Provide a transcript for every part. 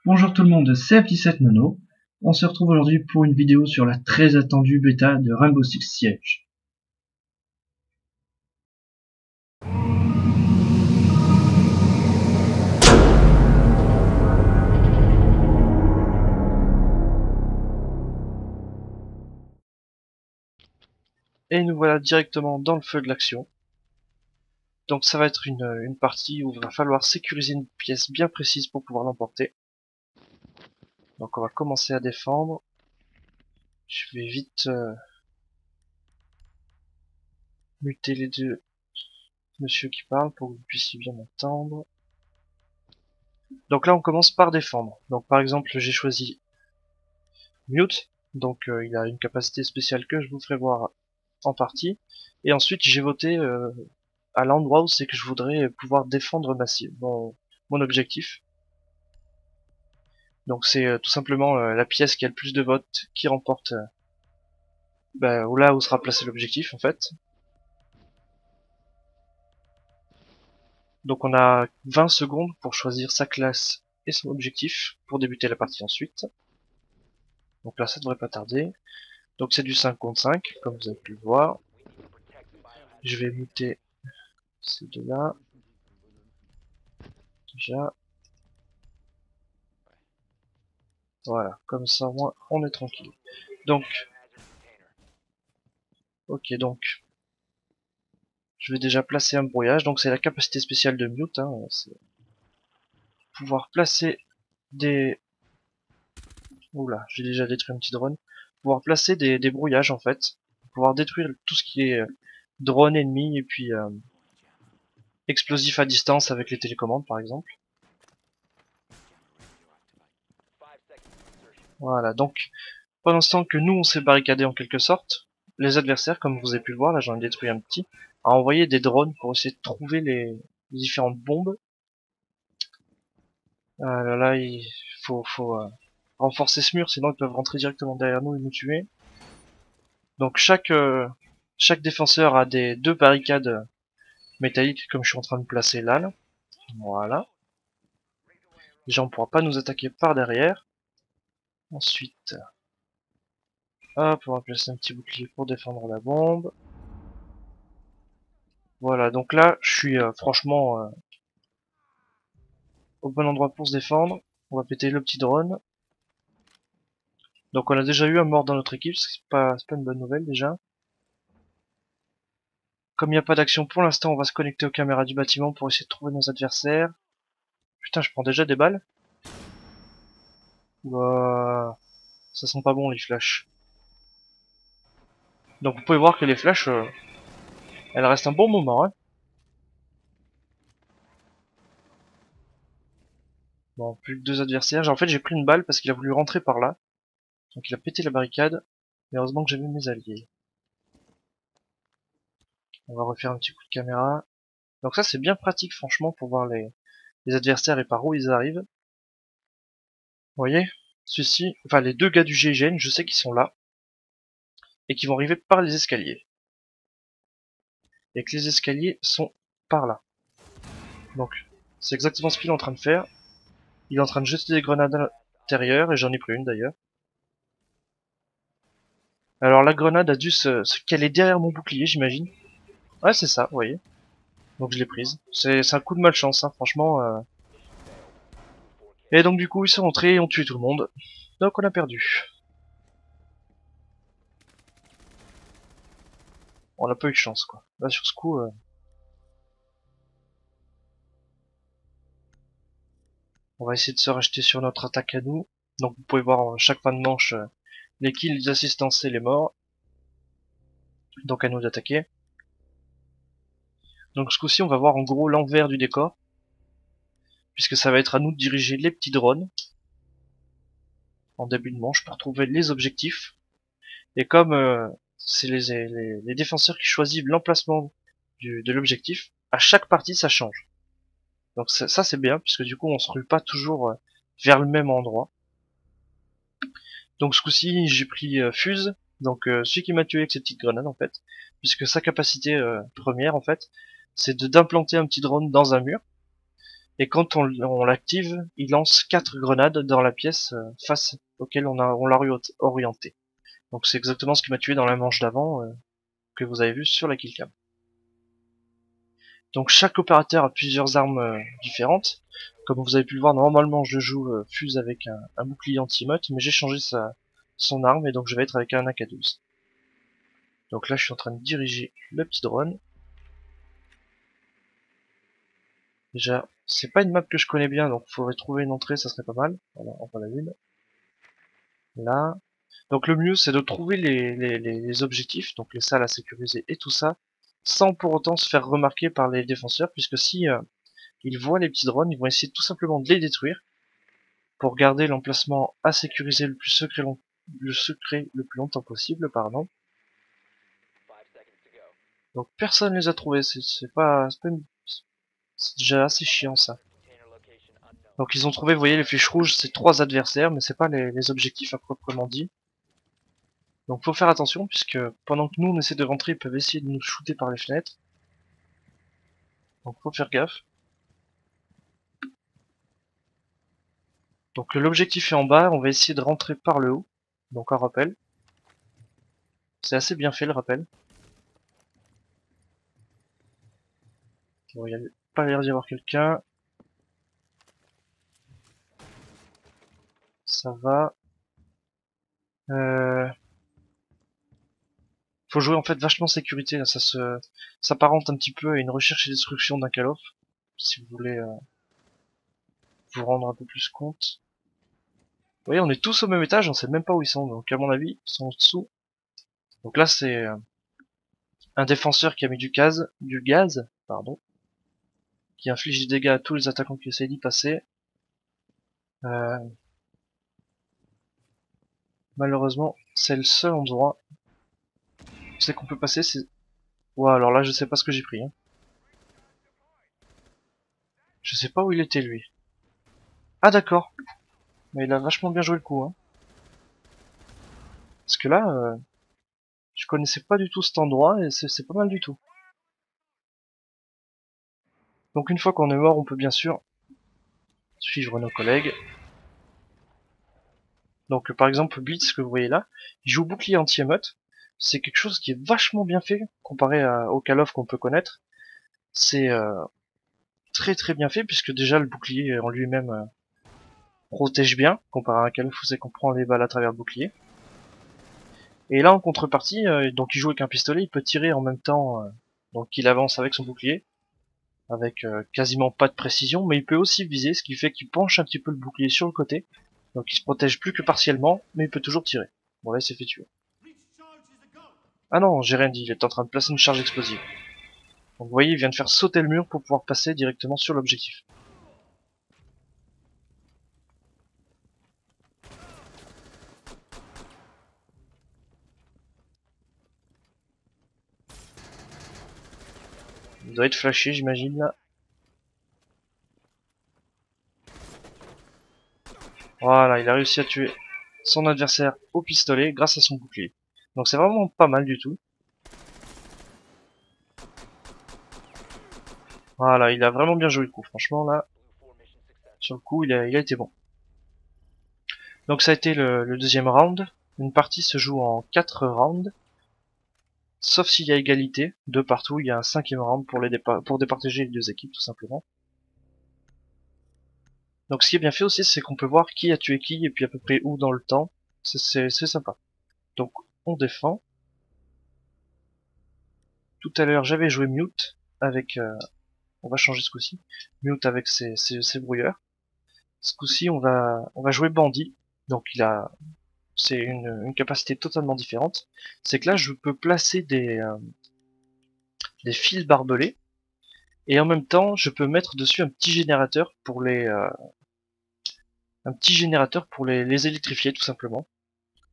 Bonjour tout le monde, c'est F17Nono. On se retrouve aujourd'hui pour une vidéo sur la très attendue bêta de Rainbow Six Siege. Et nous voilà directement dans le feu de l'action. Donc ça va être une partie où il va falloir sécuriser une pièce bien précise pour pouvoir l'emporter. Donc on va commencer à défendre. Je vais vite muter les deux monsieur qui parlent pour que vous puissiez bien m'entendre. Donc là on commence par défendre. Donc par exemple j'ai choisi Mute. Donc il a une capacité spéciale que je vous ferai voir en partie. Et ensuite j'ai voté à l'endroit où c'est que je voudrais pouvoir défendre mon objectif. Donc c'est tout simplement la pièce qui a le plus de votes qui remporte là où sera placé l'objectif en fait. Donc on a 20 secondes pour choisir sa classe et son objectif pour débuter la partie ensuite. Donc là ça devrait pas tarder. Donc c'est du 5 contre 5 comme vous avez pu le voir. Je vais muter ces deux là. Déjà. Voilà, comme ça au moins on est tranquille. Donc, ok, donc je vais déjà placer un brouillage. Donc c'est la capacité spéciale de Mute, hein, c'est pouvoir placer des... Oula, j'ai déjà détruit un petit drone. Pouvoir placer des brouillages en fait. Pouvoir détruire tout ce qui est drone ennemi et puis explosif à distance avec les télécommandes par exemple. Voilà, donc pendant ce temps que nous on s'est barricadé en quelque sorte, les adversaires, comme vous avez pu le voir, là j'en ai détruit un petit, a envoyé des drones pour essayer de trouver les différentes bombes. Ah là là, il faut renforcer ce mur, sinon ils peuvent rentrer directement derrière nous et nous tuer. Donc chaque défenseur a deux barricades métalliques comme je suis en train de placer là. Voilà. Déjà on pourra pas nous attaquer par derrière. Ensuite, hop, on va placer un petit bouclier pour défendre la bombe. Voilà, donc là je suis franchement au bon endroit pour se défendre. On va péter le petit drone. Donc on a déjà eu un mort dans notre équipe, c'est pas une bonne nouvelle déjà. Comme il n'y a pas d'action pour l'instant, on va se connecter aux caméras du bâtiment pour essayer de trouver nos adversaires. Putain, je prends déjà des balles. Ouah, ça sent pas bon les flashs. Donc vous pouvez voir que les flashs, elles restent un bon moment. Hein. Bon, plus que deux adversaires. En fait, j'ai pris une balle parce qu'il a voulu rentrer par là. Donc il a pété la barricade. Mais heureusement que j'avais mes alliés. On va refaire un petit coup de caméra. Donc ça, c'est bien pratique, franchement, pour voir les adversaires et par où ils arrivent. Vous voyez, ceci, enfin les deux gars du GIGN, je sais qu'ils sont là. Et qu'ils vont arriver par les escaliers. Et que les escaliers sont par là. Donc, c'est exactement ce qu'il est en train de faire. Il est en train de jeter des grenades à l'intérieur, et j'en ai pris une d'ailleurs. Alors la grenade a dû se caler derrière mon bouclier, j'imagine. Ouais, c'est ça, vous voyez. Donc je l'ai prise. C'est un coup de malchance, hein, franchement. Et donc du coup, ils sont rentrés et ont tué tout le monde. Donc on a perdu. On n'a pas eu de chance, quoi. Là, sur ce coup... on va essayer de se racheter sur notre attaque à nous. Donc vous pouvez voir chaque fin de manche les kills, les assistances et les morts. Donc à nous d'attaquer. Donc ce coup-ci, on va voir en gros l'envers du décor. Puisque ça va être à nous de diriger les petits drones. En début de manche pour trouver les objectifs. Et comme c'est les défenseurs qui choisissent l'emplacement de l'objectif, à chaque partie ça change. Donc ça c'est bien, puisque du coup on se rue pas toujours vers le même endroit. Donc ce coup-ci j'ai pris Fuse, donc celui qui m'a tué avec ses petites grenades en fait, puisque sa capacité première en fait, c'est d'implanter un petit drone dans un mur. Et quand on l'active, il lance 4 grenades dans la pièce face auquel on l'a orienté. Donc c'est exactement ce qui m'a tué dans la manche d'avant que vous avez vu sur la killcam. Donc chaque opérateur a plusieurs armes différentes. Comme vous avez pu le voir, normalement je joue Fuse avec un bouclier anti-émeute, mais j'ai changé son arme et donc je vais être avec un AK-12. Donc là je suis en train de diriger le petit drone. Déjà, c'est pas une map que je connais bien, donc il faudrait trouver une entrée, ça serait pas mal. Voilà, on va la une. Là. Donc le mieux c'est de trouver les objectifs, donc les salles à sécuriser et tout ça, sans pour autant se faire remarquer par les défenseurs, puisque si ils voient les petits drones, ils vont essayer tout simplement de les détruire pour garder l'emplacement à sécuriser le plus longtemps possible, pardon. Donc personne les a trouvés, c'est déjà assez chiant ça. Donc ils ont trouvé, vous voyez les flèches rouges, c'est 3 adversaires, mais c'est pas les objectifs à proprement dit. Donc faut faire attention, puisque pendant que nous on essaie de rentrer, ils peuvent essayer de nous shooter par les fenêtres. Donc faut faire gaffe. Donc l'objectif est en bas, on va essayer de rentrer par le haut. Donc un rappel. C'est assez bien fait le rappel. Bon, il n'y a pas l'air d'y avoir quelqu'un. Ça va. Faut jouer en fait vachement sécurité, là, ça s'apparente un petit peu à une recherche et destruction d'un Call of, si vous voulez vous rendre un peu plus compte. Vous voyez, on est tous au même étage, on sait même pas où ils sont, donc à mon avis, ils sont en dessous. Donc là, c'est un défenseur qui a mis du gaz, pardon, qui inflige des dégâts à tous les attaquants qui essaient d'y passer. Euh, Malheureusement, c'est le seul endroit où c'est qu'on peut passer, c'est... Ouah, alors là, je sais pas ce que j'ai pris. Hein. Je sais pas où il était, lui. Ah d'accord, mais il a vachement bien joué le coup. Hein. Parce que là, je connaissais pas du tout cet endroit et c'est pas mal du tout. Donc une fois qu'on est mort, on peut bien sûr suivre nos collègues. Donc par exemple Blitz que vous voyez là, il joue bouclier anti-émeute. C'est quelque chose qui est vachement bien fait comparé au Call of qu'on peut connaître. C'est très très bien fait puisque déjà le bouclier en lui-même protège bien comparé à un Call of où c'est qu'on prend les balles à travers le bouclier. Et là en contrepartie, donc il joue avec un pistolet, il peut tirer en même temps, donc il avance avec son bouclier. Avec quasiment pas de précision, mais il peut aussi viser, ce qui fait qu'il penche un petit peu le bouclier sur le côté, donc il se protège plus que partiellement, mais il peut toujours tirer. Bon là il s'est fait tuer. Ah non, j'ai rien dit, il est en train de placer une charge explosive. Donc vous voyez, il vient de faire sauter le mur pour pouvoir passer directement sur l'objectif. Il doit être flashé, j'imagine là. Voilà, il a réussi à tuer son adversaire au pistolet grâce à son bouclier. Donc c'est vraiment pas mal du tout. Voilà, il a vraiment bien joué le coup, franchement là, sur le coup il a été bon. Donc ça a été le deuxième round. Une partie se joue en 4 rounds. Sauf s'il y a égalité, de partout, il y a un cinquième round pour départager les deux équipes tout simplement. Donc ce qui est bien fait aussi, c'est qu'on peut voir qui a tué qui et puis à peu près où dans le temps. C'est sympa. Donc on défend. Tout à l'heure j'avais joué Mute avec... on va changer ce coup-ci. Mute avec ses brouilleurs. Ce coup-ci on va jouer Bandit. Donc c'est une capacité totalement différente. C'est que là je peux placer des fils barbelés. Et en même temps, je peux mettre dessus un petit générateur pour les électrifier tout simplement.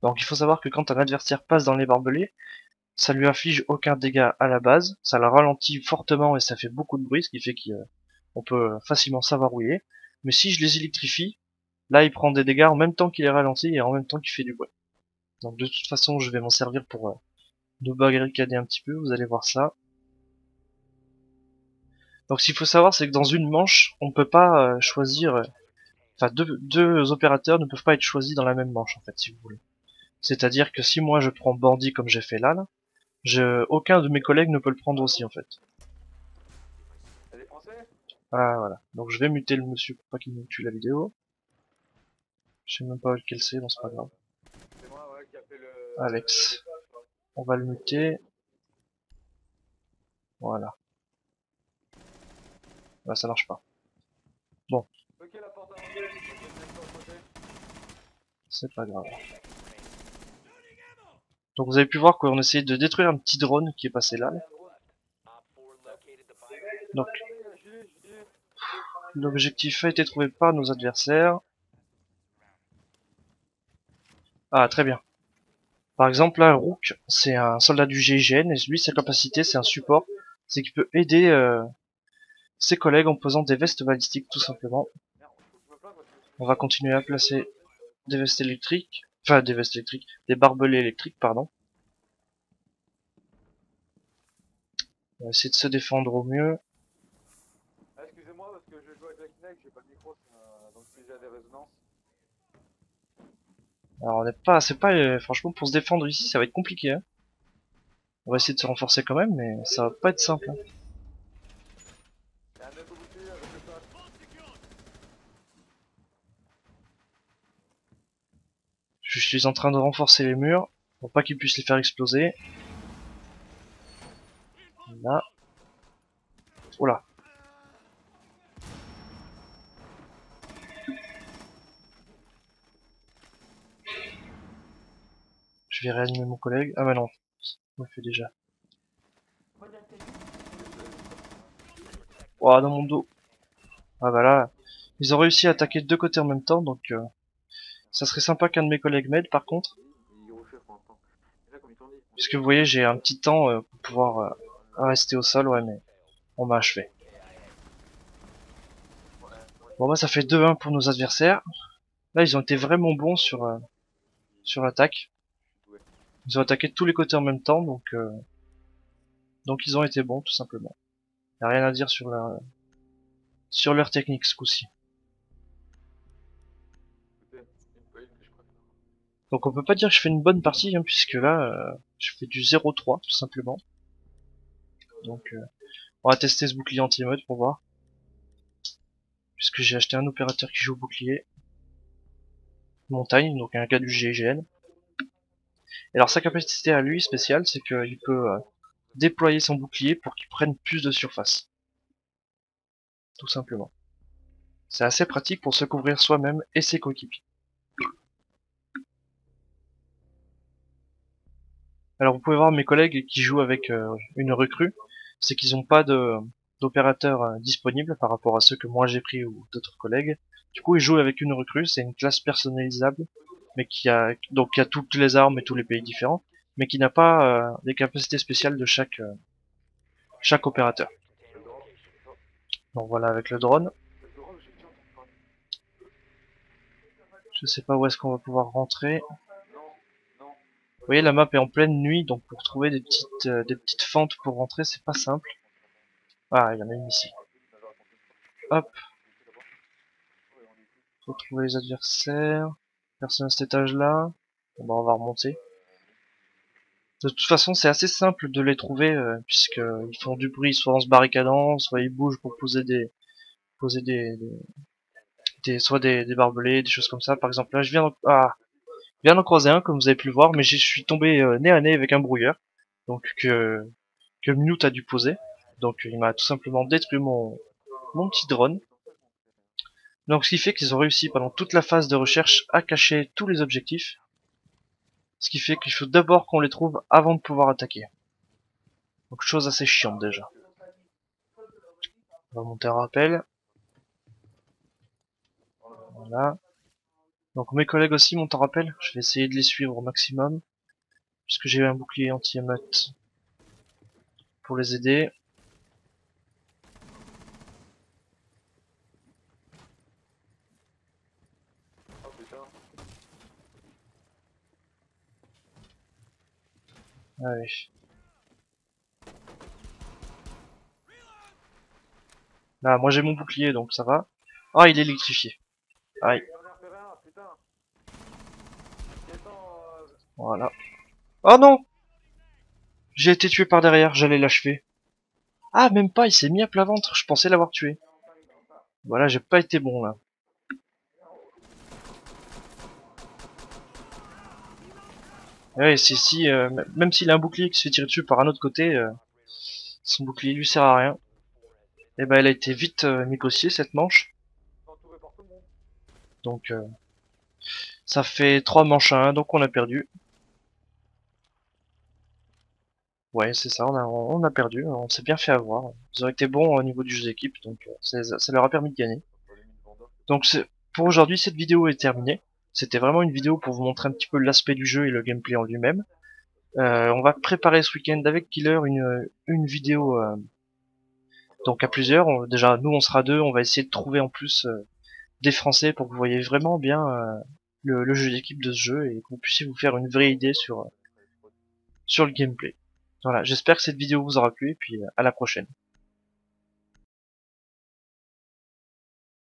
Donc il faut savoir que quand un adversaire passe dans les barbelés, ça lui inflige aucun dégât à la base, ça la ralentit fortement et ça fait beaucoup de bruit, ce qui fait qu'on peut facilement savoir où il est. Mais si je les électrifie, là il prend des dégâts en même temps qu'il est ralenti et en même temps qu'il fait du bruit. Donc de toute façon, je vais m'en servir pour nous barricader un petit peu, vous allez voir ça. Donc ce qu'il faut savoir, c'est que dans une manche, on peut pas choisir... Enfin, deux opérateurs ne peuvent pas être choisis dans la même manche, en fait, si vous voulez. C'est-à-dire que si moi je prends bandit comme j'ai fait là, aucun de mes collègues ne peut le prendre aussi, en fait. Ah, voilà. Donc je vais muter le monsieur pour pas qu'il me tue la vidéo. Je sais même pas lequel c'est, donc c'est pas grave. Alex. On va le muter. Voilà. Là, ça marche pas. Bon, c'est pas grave. Donc vous avez pu voir qu'on essayait de détruire un petit drone qui est passé là. Donc l'objectif a été trouvé par nos adversaires. Ah, très bien. Par exemple, là, Rook, c'est un soldat du GIGN, et lui, sa capacité, c'est un support. C'est qu'il peut aider ses collègues en posant des vestes balistiques, tout simplement. On va continuer à placer des vestes électriques. Enfin, des vestes électriques. Des barbelés électriques, pardon. On va essayer de se défendre au mieux. Excusez-moi parce que je joue avec la Kinect, j'ai pas de micro, donc si j'ai des résonances. Alors, on n'est pas, c'est pas, franchement, pour se défendre ici, ça va être compliqué, hein. On va essayer de se renforcer quand même, mais ça va pas être simple, hein. Il y a un mec au bout avec le flash. Je suis en train de renforcer les murs pour pas qu'ils puissent les faire exploser. Là. Oula. Je vais réanimer mon collègue. Ah bah non, on le fait déjà. Ouah, dans mon dos. Ah bah là, ils ont réussi à attaquer de deux côtés en même temps, donc ça serait sympa qu'un de mes collègues m'aide par contre. Puisque vous voyez, j'ai un petit temps pour pouvoir rester au sol, ouais, mais on m'a achevé. Bon bah ça fait 2-1 pour nos adversaires. Là, ils ont été vraiment bons sur l'attaque. Ils ont attaqué de tous les côtés en même temps, donc ils ont été bons tout simplement. Y a rien à dire sur leur technique ce coup-ci. Donc on peut pas dire que je fais une bonne partie, hein, puisque là, je fais du 0-3 tout simplement. Donc on va tester ce bouclier anti-émeute pour voir. Puisque j'ai acheté un opérateur qui joue au bouclier. Montagne, donc un gars du GIGN. Et alors sa capacité à lui spéciale, c'est qu'il peut déployer son bouclier pour qu'il prenne plus de surface. Tout simplement. C'est assez pratique pour se couvrir soi-même et ses coéquipiers. Alors vous pouvez voir mes collègues qui jouent avec une recrue, c'est qu'ils n'ont pas d'opérateur disponible par rapport à ceux que moi j'ai pris ou d'autres collègues. Du coup ils jouent avec une recrue, c'est une classe personnalisable, mais qui a toutes les armes et tous les pays différents, mais qui n'a pas les capacités spéciales de chaque opérateur. Donc voilà avec le drone. Je sais pas où est-ce qu'on va pouvoir rentrer. Vous voyez la map est en pleine nuit, donc pour trouver des petites fentes pour rentrer c'est pas simple. Ah il y en a une ici. Hop. Faut trouver les adversaires. Personne à cet étage-là. Bon, bah, on va remonter. De toute façon, c'est assez simple de les trouver, puisqu'ils font du bruit soit en se barricadant, soit ils bougent pour poser soit des barbelés, des choses comme ça. Par exemple, là, je viens d'en croiser un, comme vous avez pu le voir, mais je suis tombé nez à nez avec un brouilleur. Donc, que Minute a dû poser. Donc, il m'a tout simplement détruit mon petit drone. Donc, ce qui fait qu'ils ont réussi pendant toute la phase de recherche à cacher tous les objectifs. Ce qui fait qu'il faut d'abord qu'on les trouve avant de pouvoir attaquer. Donc chose assez chiante déjà. On va monter un rappel. Voilà. Donc mes collègues aussi montent un rappel. Je vais essayer de les suivre au maximum. Puisque j'ai un bouclier anti-émeute pour les aider. Allez. Là, moi j'ai mon bouclier, donc ça va. Ah, il est électrifié. Aïe, J'en ai repéré un, putain. Quel temps, voilà. Oh non! J'ai été tué par derrière, j'allais l'achever. Ah, même pas, il s'est mis à plat ventre, je pensais l'avoir tué. Voilà, j'ai pas été bon là. Ouais, si, même s'il a un bouclier qui se fait tirer dessus par un autre côté, son bouclier lui sert à rien. Et ben, elle a été vite négociée cette manche. entouré par tout le monde. Donc, ça fait 3 manches à 1, donc on a perdu. Ouais, c'est ça, on a perdu, on s'est bien fait avoir. Ils ont été bons au niveau du jeu d'équipe, donc ça leur a permis de gagner. Donc pour aujourd'hui, cette vidéo est terminée. C'était vraiment une vidéo pour vous montrer un petit peu l'aspect du jeu et le gameplay en lui-même. On va préparer ce week-end avec Killer une vidéo donc à plusieurs. Déjà, nous on sera deux, on va essayer de trouver en plus des Français pour que vous voyez vraiment bien le jeu d'équipe de ce jeu et que vous puissiez vous faire une vraie idée sur le gameplay. Voilà, j'espère que cette vidéo vous aura plu et puis à la prochaine.